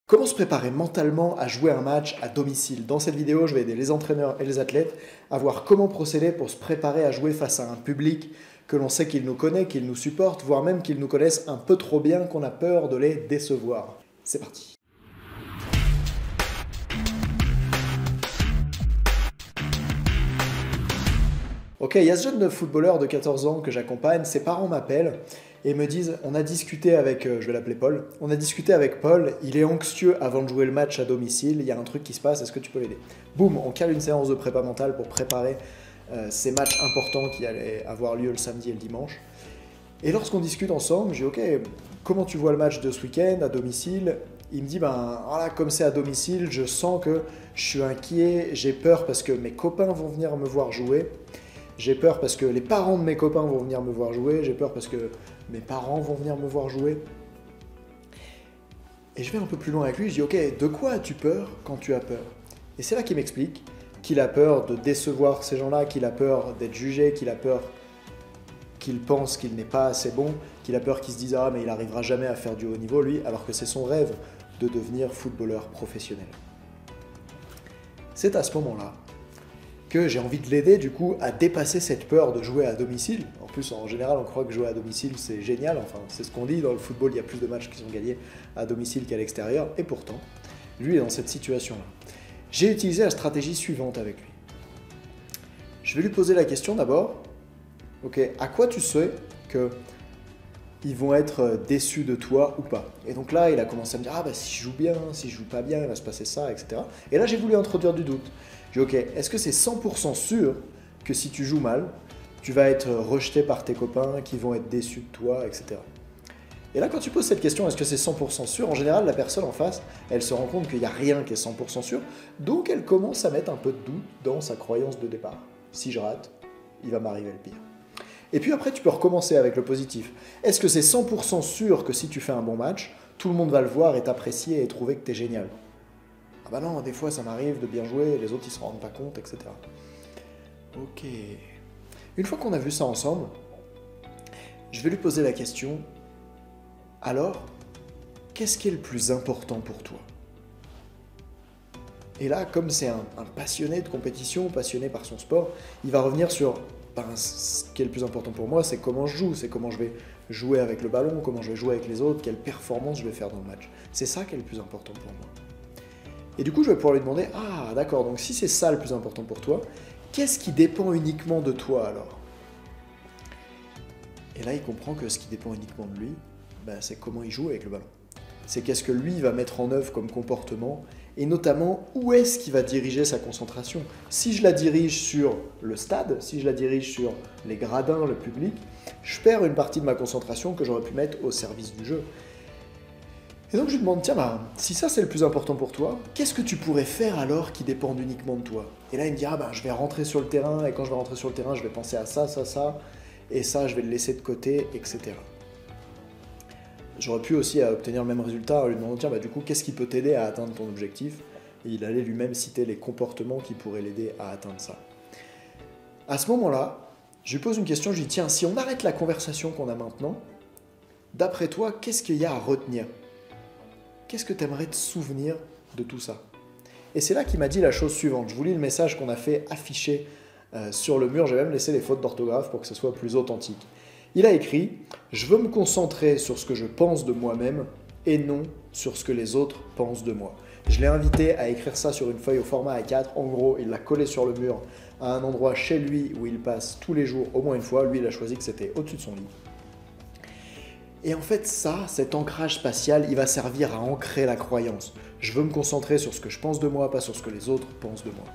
Comment se préparer mentalement à jouer un match à domicile? Dans cette vidéo, je vais aider les entraîneurs et les athlètes à voir comment procéder pour se préparer à jouer face à un public que l'on sait qu'il nous connaît, qu'il nous supporte, voire même qu'ils nous connaissent un peu trop bien qu'on a peur de les décevoir. C'est parti. Ok, il y a ce jeune footballeur de 14 ans que j'accompagne, ses parents m'appellent et me disent, on a discuté avec, je vais l'appeler Paul, on a discuté avec Paul, il est anxieux avant de jouer le match à domicile, il y a un truc qui se passe, est-ce que tu peux l'aider? Boum, on cale une séance de prépa mentale pour préparer ces matchs importants qui allaient avoir lieu le samedi et le dimanche. Et lorsqu'on discute ensemble, je dis, ok, comment tu vois le match de ce week-end à domicile? Il me dit, ben voilà, comme c'est à domicile, je sens que je suis inquiet, j'ai peur parce que mes copains vont venir me voir jouer. J'ai peur parce que les parents de mes copains vont venir me voir jouer. J'ai peur parce que mes parents vont venir me voir jouer. Et je vais un peu plus loin avec lui. Je dis, ok, de quoi as-tu peur quand tu as peur? Et c'est là qu'il m'explique qu'il a peur de décevoir ces gens-là, qu'il a peur d'être jugé, qu'il a peur qu'il pense qu'il n'est pas assez bon, qu'il a peur qu'il se dise, ah mais il n'arrivera jamais à faire du haut niveau lui, alors que c'est son rêve de devenir footballeur professionnel. C'est à ce moment-là que j'ai envie de l'aider du coup à dépasser cette peur de jouer à domicile. En plus, en général, on croit que jouer à domicile, c'est génial. Enfin, c'est ce qu'on dit. Dans le football, il y a plus de matchs qui sont gagnés à domicile qu'à l'extérieur. Et pourtant, lui est dans cette situation-là. J'ai utilisé la stratégie suivante avec lui. Je vais lui poser la question d'abord. Ok, à quoi tu sais que ils vont être déçus de toi ou pas? Et donc là, il a commencé à me dire, ah bah si je joue bien, si je joue pas bien, il va se passer ça, etc. Et là, j'ai voulu introduire du doute. J'ai dit, ok, est-ce que c'est 100% sûr que si tu joues mal, tu vas être rejeté par tes copains, qui vont être déçus de toi, etc. Et là, quand tu poses cette question, est-ce que c'est 100% sûr? En général, la personne en face, elle se rend compte qu'il n'y a rien qui est 100% sûr, donc elle commence à mettre un peu de doute dans sa croyance de départ. Si je rate, il va m'arriver le pire. Et puis après, tu peux recommencer avec le positif. Est-ce que c'est 100% sûr que si tu fais un bon match, tout le monde va le voir et t'apprécier et trouver que t'es génial? Ah bah non, des fois ça m'arrive de bien jouer, les autres ils se rendent pas compte, etc. Ok. Une fois qu'on a vu ça ensemble, je vais lui poser la question, alors, qu'est-ce qui est le plus important pour toi? Et là, comme c'est un passionné de compétition, passionné par son sport, il va revenir sur ce qui est le plus important pour moi, c'est comment je joue, c'est comment je vais jouer avec le ballon, comment je vais jouer avec les autres, quelle performance je vais faire dans le match. C'est ça qui est le plus important pour moi. Et du coup, je vais pouvoir lui demander, ah d'accord, donc si c'est ça le plus important pour toi, qu'est-ce qui dépend uniquement de toi alors? Et là, il comprend que ce qui dépend uniquement de lui, c'est comment il joue avec le ballon. C'est qu'est-ce que lui va mettre en œuvre comme comportement, et notamment où est-ce qu'il va diriger sa concentration. Si je la dirige sur le stade, si je la dirige sur les gradins, le public, je perds une partie de ma concentration que j'aurais pu mettre au service du jeu. Et donc je lui demande, tiens, si ça c'est le plus important pour toi, qu'est-ce que tu pourrais faire alors qui dépend uniquement de toi? Et là il me dit, je vais rentrer sur le terrain, et quand je vais rentrer sur le terrain, je vais penser à ça, ça, ça, et ça je vais le laisser de côté, etc. J'aurais pu aussi obtenir le même résultat en lui demandant, tiens, du coup, qu'est-ce qui peut t'aider à atteindre ton objectif? Et il allait lui-même citer les comportements qui pourraient l'aider à atteindre ça. À ce moment-là, je lui pose une question, je lui dis, tiens, si on arrête la conversation qu'on a maintenant, d'après toi, qu'est-ce qu'il y a à retenir? Qu'est-ce que tu aimerais te souvenir de tout ça? Et c'est là qu'il m'a dit la chose suivante. Je vous lis le message qu'on a fait afficher sur le mur. J'ai même laissé les fautes d'orthographe pour que ce soit plus authentique. Il a écrit « Je veux me concentrer sur ce que je pense de moi-même et non sur ce que les autres pensent de moi. » Je l'ai invité à écrire ça sur une feuille au format A4. En gros, il l'a collé sur le mur à un endroit chez lui où il passe tous les jours au moins une fois. Lui, il a choisi que c'était au-dessus de son lit. Et en fait, ça, cet ancrage spatial, il va servir à ancrer la croyance. Je veux me concentrer sur ce que je pense de moi, pas sur ce que les autres pensent de moi.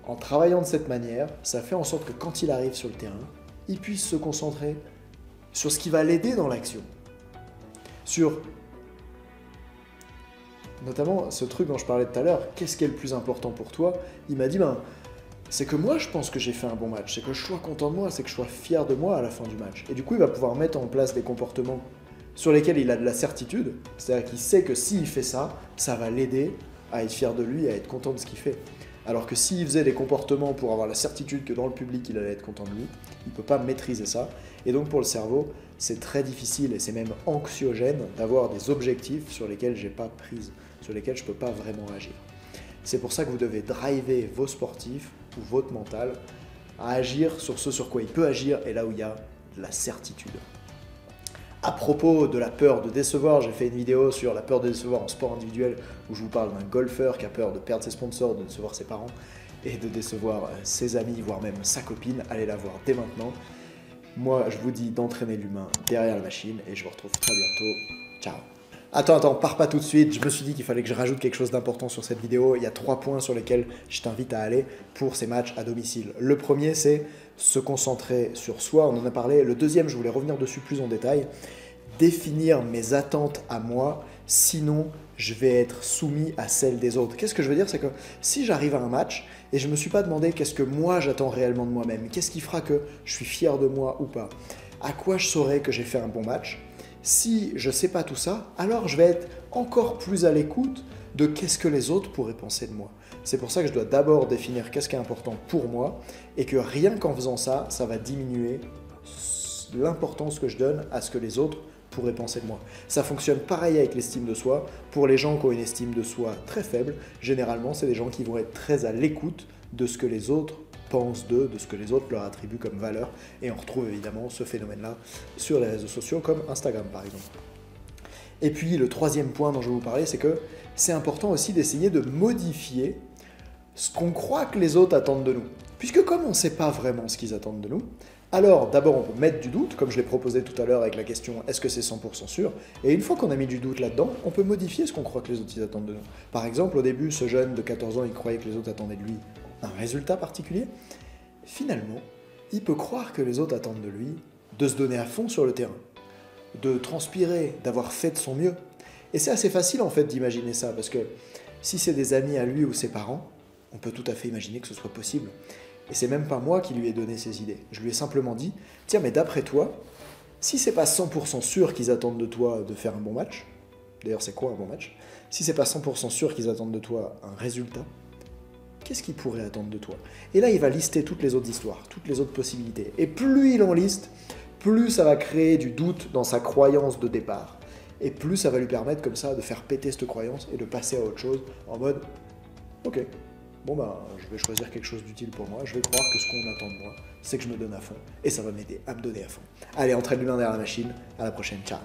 En travaillant de cette manière, ça fait en sorte que quand il arrive sur le terrain, il puisse se concentrer sur ce qui va l'aider dans l'action. Sur, notamment, ce truc dont je parlais tout à l'heure, qu'est-ce qui est le plus important pour toi? Il m'a dit, c'est que moi je pense que j'ai fait un bon match, c'est que je sois content de moi, c'est que je sois fier de moi à la fin du match. Et du coup, il va pouvoir mettre en place des comportements sur lesquels il a de la certitude, c'est-à-dire qu'il sait que s'il fait ça, ça va l'aider à être fier de lui, à être content de ce qu'il fait. Alors que s'il faisait des comportements pour avoir la certitude que dans le public, il allait être content de lui, il ne peut pas maîtriser ça. Et donc pour le cerveau, c'est très difficile et c'est même anxiogène d'avoir des objectifs sur lesquels j'ai pas prise, sur lesquels je peux pas vraiment agir. C'est pour ça que vous devez driver vos sportifs ou votre mental à agir sur ce sur quoi il peut agir et là où il y a de la certitude. À propos de la peur de décevoir, j'ai fait une vidéo sur la peur de décevoir en sport individuel où je vous parle d'un golfeur qui a peur de perdre ses sponsors, de décevoir ses parents et de décevoir ses amis, voire même sa copine. Allez la voir dès maintenant. Moi, je vous dis d'entraîner l'humain derrière la machine et je vous retrouve très bientôt. Ciao. Attends, pars pas tout de suite. Je me suis dit qu'il fallait que je rajoute quelque chose d'important sur cette vidéo. Il y a 3 points sur lesquels je t'invite à aller pour ces matchs à domicile. Le premier, c'est se concentrer sur soi. On en a parlé. Le deuxième, je voulais revenir dessus plus en détail. Définir mes attentes à moi. Sinon, je vais être soumis à celles des autres. Qu'est-ce que je veux dire? C'est que si j'arrive à un match et je ne me suis pas demandé qu'est-ce que moi j'attends réellement de moi-même, qu'est-ce qui fera que je suis fier de moi ou pas, à quoi je saurai que j'ai fait un bon match, si je ne sais pas tout ça, alors je vais être encore plus à l'écoute de qu'est-ce que les autres pourraient penser de moi. C'est pour ça que je dois d'abord définir qu'est-ce qui est important pour moi et que rien qu'en faisant ça, ça va diminuer l'importance que je donne à ce que les autres pourraient penser de moi. Ça fonctionne pareil avec l'estime de soi. Pour les gens qui ont une estime de soi très faible, généralement, c'est des gens qui vont être très à l'écoute de ce que les autres pensent d'eux, de ce que les autres leur attribuent comme valeur. Et on retrouve évidemment ce phénomène-là sur les réseaux sociaux comme Instagram par exemple. Et puis le troisième point dont je vais vous parler, c'est que c'est important aussi d'essayer de modifier ce qu'on croit que les autres attendent de nous. Puisque comme on ne sait pas vraiment ce qu'ils attendent de nous, alors d'abord on peut mettre du doute, comme je l'ai proposé tout à l'heure avec la question est-ce que c'est 100% sûr? Et une fois qu'on a mis du doute là-dedans, on peut modifier ce qu'on croit que les autres ils attendent de nous. Par exemple, au début, ce jeune de 14 ans, il croyait que les autres attendaient de lui un résultat particulier. Finalement, il peut croire que les autres attendent de lui de se donner à fond sur le terrain, de transpirer, d'avoir fait de son mieux. Et c'est assez facile en fait d'imaginer ça, parce que si c'est des amis à lui ou ses parents, on peut tout à fait imaginer que ce soit possible. Et c'est même pas moi qui lui ai donné ces idées. Je lui ai simplement dit, tiens, mais d'après toi, si c'est pas 100% sûr qu'ils attendent de toi de faire un bon match, d'ailleurs c'est quoi un bon match? Si c'est pas 100% sûr qu'ils attendent de toi un résultat, qu'est-ce qu'ils pourraient attendre de toi? Et là, il va lister toutes les autres histoires, toutes les autres possibilités. Et plus il en liste, plus ça va créer du doute dans sa croyance de départ. Et plus ça va lui permettre comme ça de faire péter cette croyance et de passer à autre chose en mode, ok, bon bah je vais choisir quelque chose d'utile pour moi, je vais croire que ce qu'on attend de moi, c'est que je me donne à fond, et ça va m'aider à me donner à fond. Allez, entraîne l'humain derrière la machine, à la prochaine, ciao.